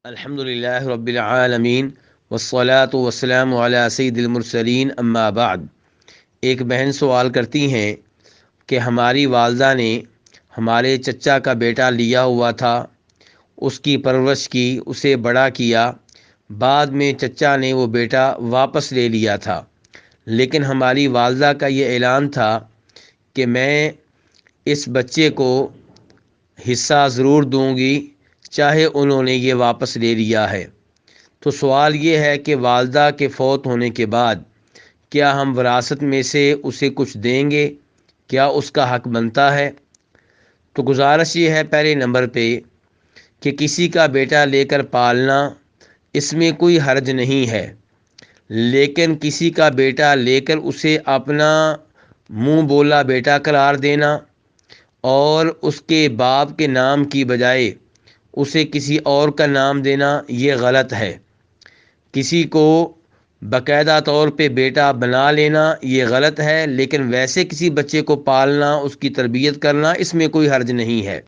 الحمدللہ رب العالمین والصلاة والسلام علی سید المرسلین اما بعد۔ ایک بہن سوال کرتی ہیں کہ ہماری والدہ نے ہمارے چچا کا بیٹا لیا ہوا تھا، اس کی پرورش کی، اسے بڑا کیا، بعد میں چچا نے وہ بیٹا واپس لے لیا تھا، لیکن ہماری والدہ کا یہ اعلان تھا کہ میں اس بچے کو حصہ ضرور دوں گی چاہے انہوں نے یہ واپس لے لیا ہے۔ تو سوال یہ ہے کہ والدہ کے فوت ہونے کے بعد کیا ہم وراثت میں سے اسے کچھ دیں گے؟ کیا اس کا حق بنتا ہے؟ تو گزارش یہ ہے پہلے نمبر پہ کہ کسی کا بیٹا لے کر پالنا، اس میں کوئی حرج نہیں ہے، لیکن کسی کا بیٹا لے کر اسے اپنا منہ بولا بیٹا قرار دینا اور اس کے باپ کے نام کی بجائے اسے کسی اور کا نام دینا یہ غلط ہے۔ کسی کو باقاعدہ طور پہ بیٹا بنا لینا یہ غلط ہے، لیکن ویسے کسی بچے کو پالنا، اس کی تربیت کرنا، اس میں کوئی حرج نہیں ہے۔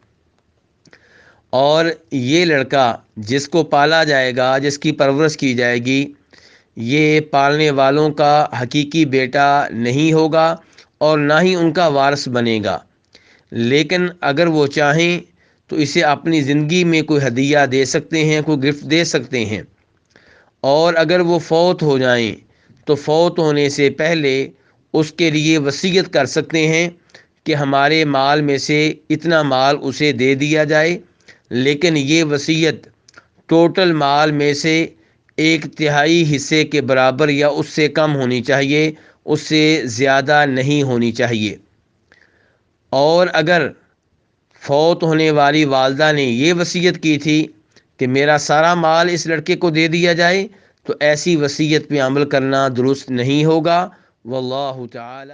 اور یہ لڑکا جس کو پالا جائے گا، جس کی پرورش کی جائے گی، یہ پالنے والوں کا حقیقی بیٹا نہیں ہوگا اور نہ ہی ان کا وارث بنے گا، لیکن اگر وہ چاہیں تو اسے اپنی زندگی میں کوئی ہدیہ دے سکتے ہیں، کوئی گفٹ دے سکتے ہیں، اور اگر وہ فوت ہو جائیں تو فوت ہونے سے پہلے اس کے لیے وصیت کر سکتے ہیں کہ ہمارے مال میں سے اتنا مال اسے دے دیا جائے، لیکن یہ وصیت ٹوٹل مال میں سے 1/3 حصے کے برابر یا اس سے کم ہونی چاہیے، اس سے زیادہ نہیں ہونی چاہیے۔ اور اگر فوت ہونے والی والدہ نے یہ وصیت کی تھی کہ میرا سارا مال اس لڑکے کو دے دیا جائے، تو ایسی وصیت پہ عمل کرنا درست نہیں ہوگا۔ واللہ تعالی